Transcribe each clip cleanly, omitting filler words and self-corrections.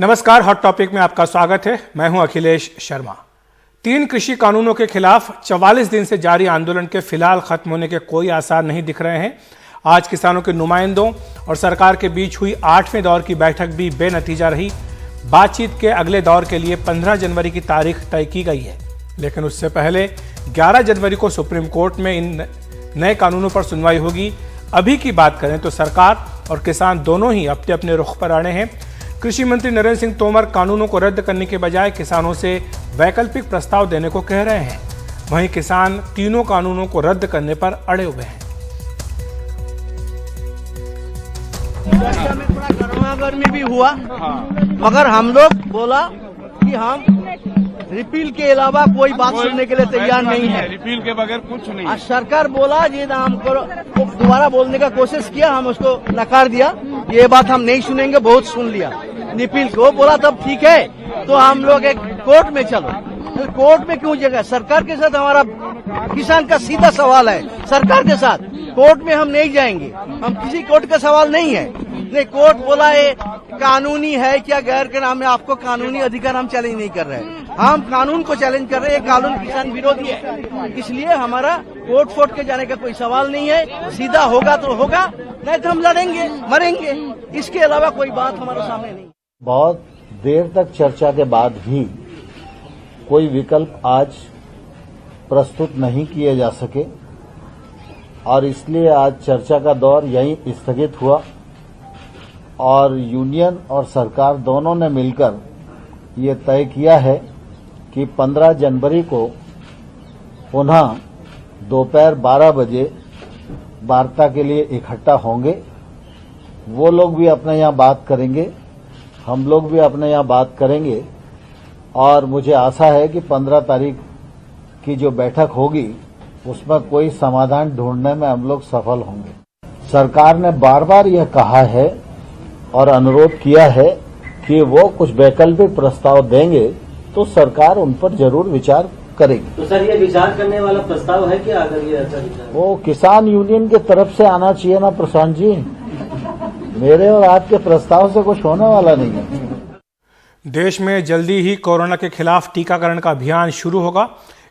नमस्कार, hot topic में आपका स्वागत है। मैं हूं अखिलेश शर्मा। 3 कृषि कानूनों के खिलाफ 44 दिन से जारी आंदोलन के फिलहाल खत्म होने के कोई आसार नहीं दिख रहे हैं। आज किसानों के नुमाइंदों और सरकार के बीच हुई 8वें दौर की बैठक भी बेनतीजा रही। बातचीत के अगले दौर के लिए 15 जनवरी की तारीख तय की गई है, लेकिन उससे पहले 11 जनवरी को सुप्रीम कोर्ट में इन नए कानूनों पर सुनवाई होगी। अभी की बात करें तो सरकार और किसान दोनों ही अपने अपने रुख पर अड़े हैं। कृषि मंत्री नरेंद्र सिंह तोमर कानूनों को रद्द करने के बजाय किसानों से वैकल्पिक प्रस्ताव देने को कह रहे हैं। वहीं किसान तीनों कानूनों को रद्द करने पर अड़े हुए हैं। गर्मी भी हुआ, मगर हम लोग बोला कि हम रिपील के अलावा कोई बात सुनने के लिए तैयार नहीं है। रिपील के बगैर कुछ नहीं। आज सरकार बोला ये नाम करो, दोबारा बोलने का कोशिश किया, हम उसको नकार दिया। ये बात हम नहीं सुनेंगे, बहुत सुन लिया। रिपील को बोला तब ठीक है, तो हम लोग एक कोर्ट में चलो। तो कोर्ट में क्यों जगह? सरकार के साथ हमारा किसान का सीधा सवाल है, सरकार के साथ कोर्ट में हम नहीं जाएंगे। हम किसी कोर्ट का सवाल नहीं है। नहीं, कोर्ट बोला है कानूनी है क्या गैर के नाम में आपको कानूनी अधिकार हम चैलेंज नहीं कर रहे हैं, हम कानून को चैलेंज कर रहे हैं। कानून किसान विरोधी है, इसलिए हमारा कोर्ट फोर्ट के जाने का कोई सवाल नहीं है। सीधा होगा तो होगा, नहीं तो हम लड़ेंगे मरेंगे, इसके अलावा कोई बात हमारे सामने नहीं। बहुत देर तक चर्चा के बाद भी कोई विकल्प आज प्रस्तुत नहीं किए जा सके और इसलिए आज चर्चा का दौर यहीं स्थगित हुआ और यूनियन और सरकार दोनों ने मिलकर ये तय किया है कि 15 जनवरी को पुनः दोपहर 12 बजे वार्ता के लिए इकट्ठा होंगे। वो लोग भी अपने यहाँ बात करेंगे, हम लोग भी अपने यहाँ बात करेंगे और मुझे आशा है कि 15 तारीख की जो बैठक होगी उसमें कोई समाधान ढूंढने में हम लोग सफल होंगे। सरकार ने बार बार यह कहा है और अनुरोध किया है कि वो कुछ वैकल्पिक प्रस्ताव देंगे तो सरकार उन पर जरूर विचार करेगी। तो सर, ये विचार करने वाला प्रस्ताव है क्या? अगर ये ऐसा विचार वो किसान यूनियन की तरफ से आना चाहिए ना प्रशांत जी। मेरे और आपके प्रस्ताव से कुछ होने वाला नहीं है। देश में जल्दी ही कोरोना के खिलाफ टीकाकरण का अभियान शुरू होगा।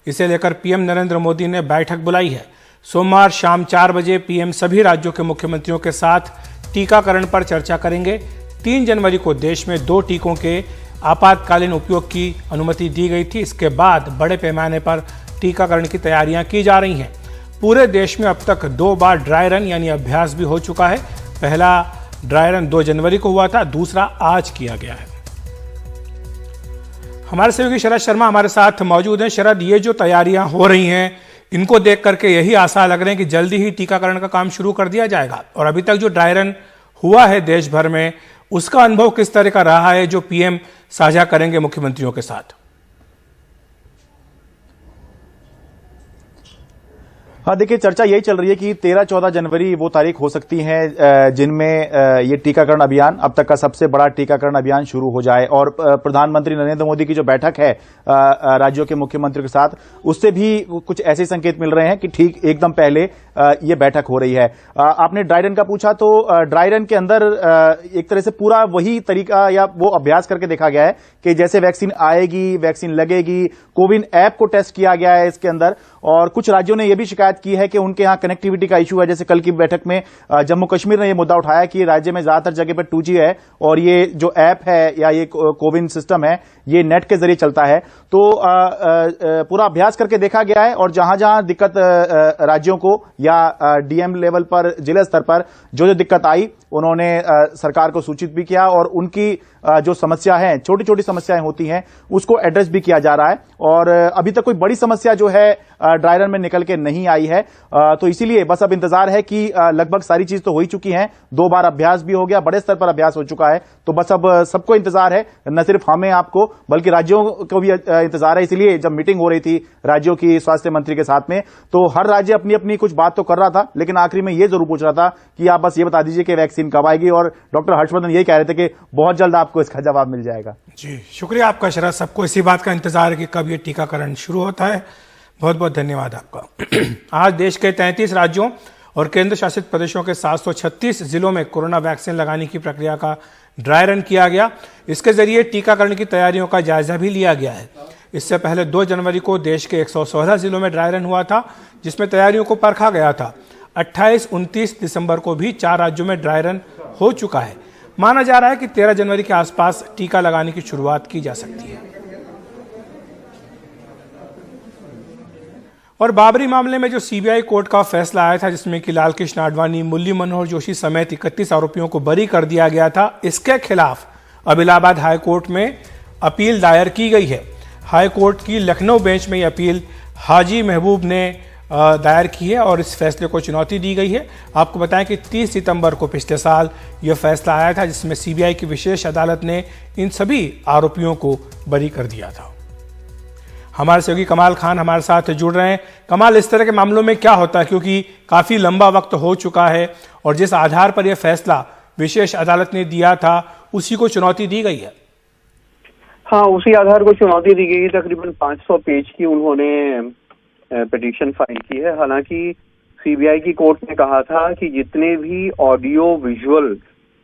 इसे लेकर पीएम नरेंद्र मोदी ने बैठक बुलाई है। सोमवार शाम 4 बजे पीएम सभी राज्यों के मुख्यमंत्रियों के साथ टीकाकरण पर चर्चा करेंगे। 3 जनवरी को देश में 2 टीकों के आपातकालीन उपयोग की अनुमति दी गई थी। इसके बाद बड़े पैमाने पर टीकाकरण की तैयारियां की जा रही हैं। पूरे देश में अब तक 2 बार ड्राई रन यानी अभ्यास भी हो चुका है। पहला ड्राई रन 2 जनवरी को हुआ था, दूसरा आज किया गया है। हमारे सहयोगी शरद शर्मा हमारे साथ मौजूद हैं। शरद, ये जो तैयारियां हो रही हैं, इनको देख करके यही आशा लग रहे हैं कि जल्दी ही टीकाकरण का काम शुरू कर दिया जाएगा। और अभी तक जो ड्राई रन हुआ है देश भर में, उसका अनुभव किस तरह का रहा है जो पीएम साझा करेंगे मुख्यमंत्रियों के साथ? हाँ, देखिए, चर्चा यही चल रही है कि 13-14 जनवरी वो तारीख हो सकती है जिनमें ये टीकाकरण अभियान, अब तक का सबसे बड़ा टीकाकरण अभियान शुरू हो जाए। और प्रधानमंत्री नरेंद्र मोदी की जो बैठक है राज्यों के मुख्यमंत्रियों के साथ, उससे भी कुछ ऐसे संकेत मिल रहे हैं कि ठीक एकदम पहले ये बैठक हो रही है। आपने ड्राई रन का पूछा, तो ड्राई रन के अंदर एक तरह से पूरा वही तरीका या वो अभ्यास करके देखा गया है कि जैसे वैक्सीन आएगी, वैक्सीन लगेगी, कोविन ऐप को टेस्ट किया गया है इसके अंदर। और कुछ राज्यों ने यह भी शिकायत की है कि उनके यहां कनेक्टिविटी का इशू है। जैसे कल की बैठक में जम्मू कश्मीर ने यह मुद्दा उठाया कि राज्य में ज्यादातर जगह पर 2G है और ये जो ऐप है या ये कोविन सिस्टम है ये नेट के जरिए चलता है। तो पूरा अभ्यास करके देखा गया है और जहां जहां दिक्कत राज्यों को या डीएम लेवल पर, जिला स्तर पर जो दिक्कत आई, उन्होंने सरकार को सूचित भी किया और उनकी जो समस्या है, छोटी छोटी समस्याएं होती हैं, उसको एड्रेस भी किया जा रहा है। और अभी तक कोई बड़ी समस्या जो है ड्राई रन में निकल के नहीं आई है। तो इसीलिए बस अब इंतजार है कि लगभग सारी चीज तो हो ही चुकी है। 2 बार अभ्यास भी हो गया, बड़े स्तर पर अभ्यास हो चुका है। तो बस अब सबको इंतजार है, न सिर्फ हमें आपको बल्कि राज्यों को भी इंतजार है। इसलिए जब मीटिंग हो रही थी राज्यों की स्वास्थ्य मंत्री के साथ में, तो हर राज्य अपनी अपनी कुछ बात तो कर रहा था, लेकिन आखिरी में ये जरूर पूछ रहा था कि आप बस ये बता दीजिए कि वैक्सीन कब आएगी। और डॉक्टर हर्षवर्धन यही कह रहे थे कि बहुत जल्द आपको इसका जवाब मिल जाएगा। जी, शुक्रिया आपका शरद। सबको इसी बात का इंतजार है कि कब ये टीकाकरण शुरू होता है। बहुत बहुत धन्यवाद आपका। आज देश के 33 राज्यों और केंद्र शासित प्रदेशों के 736 जिलों में कोरोना वैक्सीन लगाने की प्रक्रिया का ड्राई रन किया गया। इसके जरिए टीकाकरण की तैयारियों का जायजा भी लिया गया है। इससे पहले 2 जनवरी को देश के 116 जिलों में ड्राई रन हुआ था, जिसमें तैयारियों को परखा गया था। 28-29 दिसंबर को भी 4 राज्यों में ड्राई रन हो चुका है। माना जा रहा है कि 13 जनवरी के आसपास टीका लगाने की शुरुआत की जा सकती है। और बाबरी मामले में जो सीबीआई कोर्ट का फैसला आया था, जिसमें कि लाल कृष्ण आडवाणी, मुरली मनोहर जोशी समेत 31 आरोपियों को बरी कर दिया गया था, इसके खिलाफ अब इलाहाबाद हाई कोर्ट में अपील दायर की गई है। हाई कोर्ट की लखनऊ बेंच में यह अपील हाजी महबूब ने दायर की है और इस फैसले को चुनौती दी गई है। आपको बताएं कि 30 सितंबर को पिछले साल यह फैसला आया था, जिसमें सीबीआई की विशेष अदालत ने इन सभी आरोपियों को बरी कर दिया था। हमारे सहयोगी कमाल खान हमारे साथ जुड़ रहे हैं। कमाल, इस तरह के मामलों में क्या होता है, क्योंकि काफी लंबा वक्त हो चुका है और जिस आधार पर यह फैसला विशेष अदालत ने दिया था उसी को चुनौती दी गई है? हाँ, उसी आधार को चुनौती दी गई। तकरीबन 500 पेज की उन्होंने पिटीशन फाइल की है। हालांकि सीबीआई की कोर्ट ने कहा था कि जितने भी ऑडियो विजुअल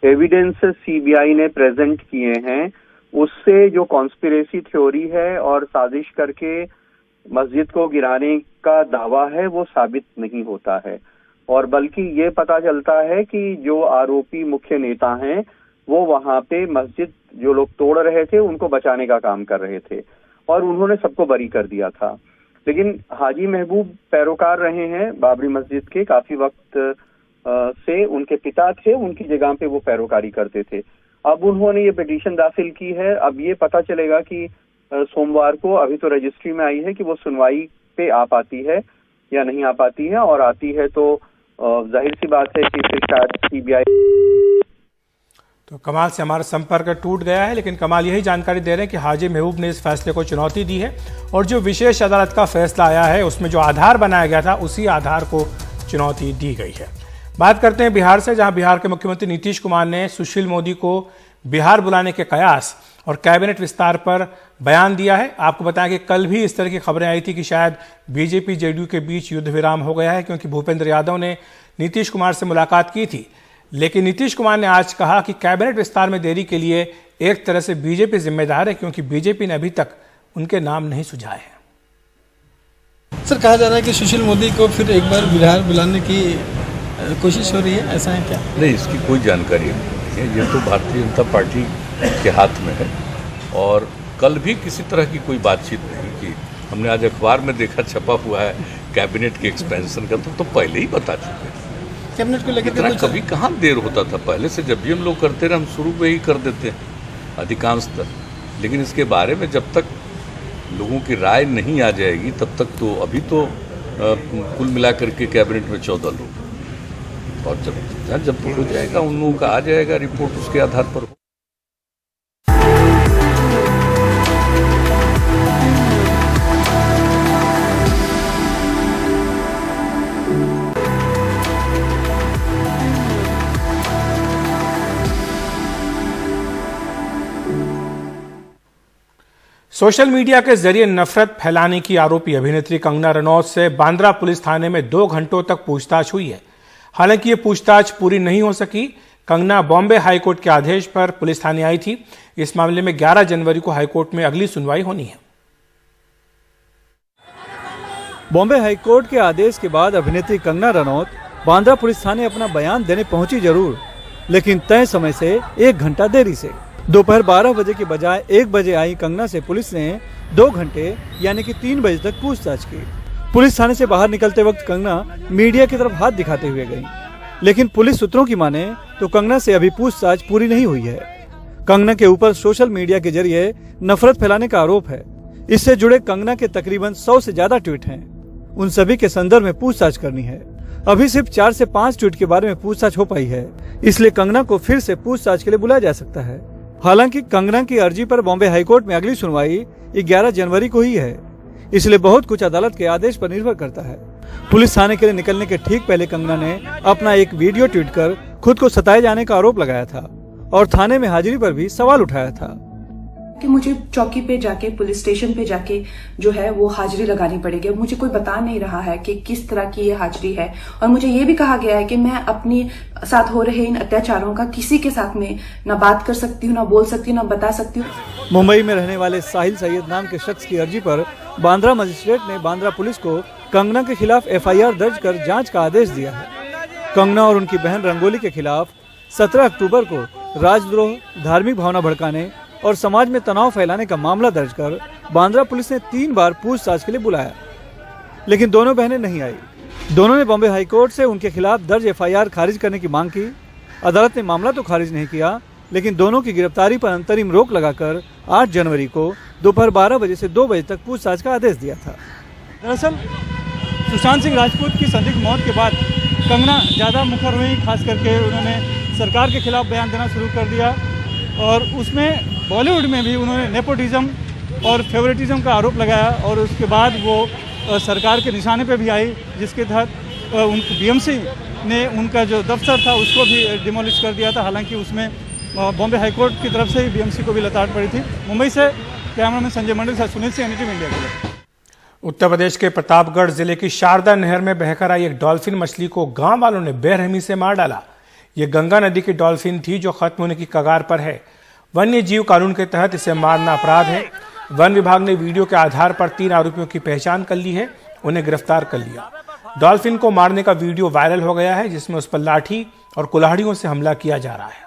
एविडेंस सीबीआई ने प्रेजेंट किए हैं, उससे जो कॉन्स्पिरेसी थ्योरी है और साजिश करके मस्जिद को गिराने का दावा है वो साबित नहीं होता है, और बल्कि ये पता चलता है कि जो आरोपी मुख्य नेता हैं वो वहां पे मस्जिद जो लोग तोड़ रहे थे उनको बचाने का काम कर रहे थे और उन्होंने सबको बरी कर दिया था। लेकिन हाजी महबूब पैरोकार रहे हैं बाबरी मस्जिद के, काफी वक्त से उनके पिता थे, उनकी जगह पे वो पैरोकारी करते थे। अब उन्होंने ये पिटीशन दाखिल की है। अब ये पता चलेगा कि सोमवार को, अभी तो रजिस्ट्री में आई है, कि वो सुनवाई पे आ पाती है या नहीं आ पाती है, और आती है तो जाहिर सी बात है कि फिर शायद सीबीआई। तो कमाल से हमारा संपर्क टूट गया है, लेकिन कमाल यही जानकारी दे रहे हैं कि हाजी महबूब ने इस फैसले को चुनौती दी है और जो विशेष अदालत का फैसला आया है उसमें जो आधार बनाया गया था उसी आधार को चुनौती दी गई है। बात करते हैं बिहार से, जहां बिहार के मुख्यमंत्री नीतीश कुमार ने सुशील मोदी को बिहार बुलाने के कयास और कैबिनेट विस्तार पर बयान दिया है। आपको बताएं कि कल भी इस तरह की खबरें आई थी कि शायद बीजेपी जेडीयू के बीच युद्ध विराम हो गया है, क्योंकि भूपेंद्र यादव ने नीतीश कुमार से मुलाकात की थी। लेकिन नीतीश कुमार ने आज कहा कि कैबिनेट विस्तार में देरी के लिए एक तरह से बीजेपी जिम्मेदार है, क्योंकि बीजेपी ने अभी तक उनके नाम नहीं सुझाए हैं। सर, कहा जा रहा है कि सुशील मोदी को फिर एक बार बिहार बुलाने की कोशिश हो रही है, ऐसा है क्या? नहीं, इसकी कोई जानकारी नहीं है। ये तो भारतीय जनता पार्टी के हाथ में है और कल भी किसी तरह की कोई बातचीत नहीं की। हमने आज अखबार में देखा, छपा हुआ है कैबिनेट के एक्सपेंशन का, तो पहले ही बता चुके हैं। कैबिनेट को लेकर इतना कभी कहाँ देर होता था, पहले से जब भी हम लोग करते रहे हम शुरू में ही कर देते हैं अधिकांशतः। लेकिन इसके बारे में जब तक लोगों की राय नहीं आ जाएगी तब तक तो अभी तो कुल मिलाकर के कैबिनेट में 14 लोग, और जब हो जाएगा उन लोगों का आ जाएगा रिपोर्ट, उसके आधार पर हो। सोशल मीडिया के जरिए नफरत फैलाने की आरोपी अभिनेत्री कंगना रनौत से बांद्रा पुलिस थाने में 2 घंटों तक पूछताछ हुई है। हालांकि ये पूछताछ पूरी नहीं हो सकी। कंगना बॉम्बे हाईकोर्ट के आदेश पर पुलिस थाने आई थी। इस मामले में 11 जनवरी को हाईकोर्ट में अगली सुनवाई होनी है। बॉम्बे हाईकोर्ट के आदेश के बाद अभिनेत्री कंगना रनौत बांद्रा पुलिस थाने अपना बयान देने पहुंची जरूर, लेकिन तय समय से 1 घंटा देरी से। दोपहर 12 बजे के बजाय 1 बजे आई कंगना से पुलिस ने 2 घंटे यानी कि 3 बजे तक पूछताछ की। पुलिस थाने से बाहर निकलते वक्त कंगना मीडिया की तरफ हाथ दिखाते हुए गई, लेकिन पुलिस सूत्रों की माने तो कंगना से अभी पूछताछ पूरी नहीं हुई है। कंगना के ऊपर सोशल मीडिया के जरिए नफरत फैलाने का आरोप है। इससे जुड़े कंगना के तकरीबन 100 से ज्यादा ट्वीट हैं। उन सभी के संदर्भ में पूछताछ करनी है। अभी सिर्फ 4 से 5 ट्वीट के बारे में पूछताछ हो पाई है, इसलिए कंगना को फिर से पूछताछ के लिए बुलाया जा सकता है। हालांकि कंगना की अर्जी पर बॉम्बे हाईकोर्ट में अगली सुनवाई 11 जनवरी को ही है, इसलिए बहुत कुछ अदालत के आदेश पर निर्भर करता है। पुलिस थाने के लिए निकलने के ठीक पहले कंगना ने अपना एक वीडियो ट्वीट कर खुद को सताए जाने का आरोप लगाया था और थाने में हाजिरी पर भी सवाल उठाया था। कि मुझे चौकी पे जाके, पुलिस स्टेशन पे जाके जो है वो हाजिरी लगानी पड़ेगी। मुझे कोई बता नहीं रहा है कि किस तरह की ये हाजिरी है, और मुझे ये भी कहा गया है कि मैं अपनी साथ हो रहे इन अत्याचारों का किसी के साथ में ना बात कर सकती हूँ, ना बोल सकती हूँ, ना बता सकती हूँ। मुंबई में रहने वाले साहिल सैयद नाम के शख्स की अर्जी पर बांद्रा मजिस्ट्रेट ने बांद्रा पुलिस को कंगना के खिलाफ FIR दर्ज कर जांच का आदेश दिया है। कंगना और उनकी बहन रंगोली के खिलाफ 17 अक्टूबर को राजद्रोह, धार्मिक भावना भड़काने और समाज में तनाव फैलाने का मामला दर्ज कर बांद्रा पुलिस ने 3 बार पूछताछ के लिए बुलाया, लेकिन दोनों बहनें नहीं आई। दोनों ने बॉम्बे हाईकोर्ट से उनके खिलाफ दर्ज FIR खारिज करने की मांग की। अदालत ने मामला तो खारिज नहीं किया, लेकिन दोनों की गिरफ्तारी पर अंतरिम रोक लगाकर 8 जनवरी को दोपहर 12 बजे से 2 बजे तक पूछताछ का आदेश दिया था। दरअसल सुशांत सिंह राजपूत की संदिग्ध मौत के बाद कंगना ज़्यादा मुखर हुई, खास करके उन्होंने सरकार के खिलाफ बयान देना शुरू कर दिया, और उसमें बॉलीवुड में भी उन्होंने नेपोटिज्म और फेवरेटिज्म का आरोप लगाया, और उसके बाद वो सरकार के निशाने पे भी आई, जिसके तहत उनको BMC ने उनका जो दफ्तर था उसको भी डिमोलिश कर दिया था। हालांकि उसमें बॉम्बे हाईकोर्ट की तरफ से ही BMC को भी लताड़ पड़ी थी। मुंबई से कैमरामैन संजय मंडल के साथ सुनील सिंह, NDTV इंडिया के लिए। उत्तर प्रदेश के प्रतापगढ़ जिले की शारदा नहर में बहकर आई एक डॉल्फिन मछली को गांव वालों ने बेरहमी से मार डाला। ये गंगा नदी की डॉल्फिन थी जो खत्म होने की कगार पर है। वन्य जीव कानून के तहत इसे मारना अपराध है। वन विभाग ने वीडियो के आधार पर 3 आरोपियों की पहचान कर ली है, उन्हें गिरफ्तार कर लिया। डॉल्फिन को मारने का वीडियो वायरल हो गया है, जिसमें उस पर लाठी और कुल्हाड़ियों से हमला किया जा रहा है।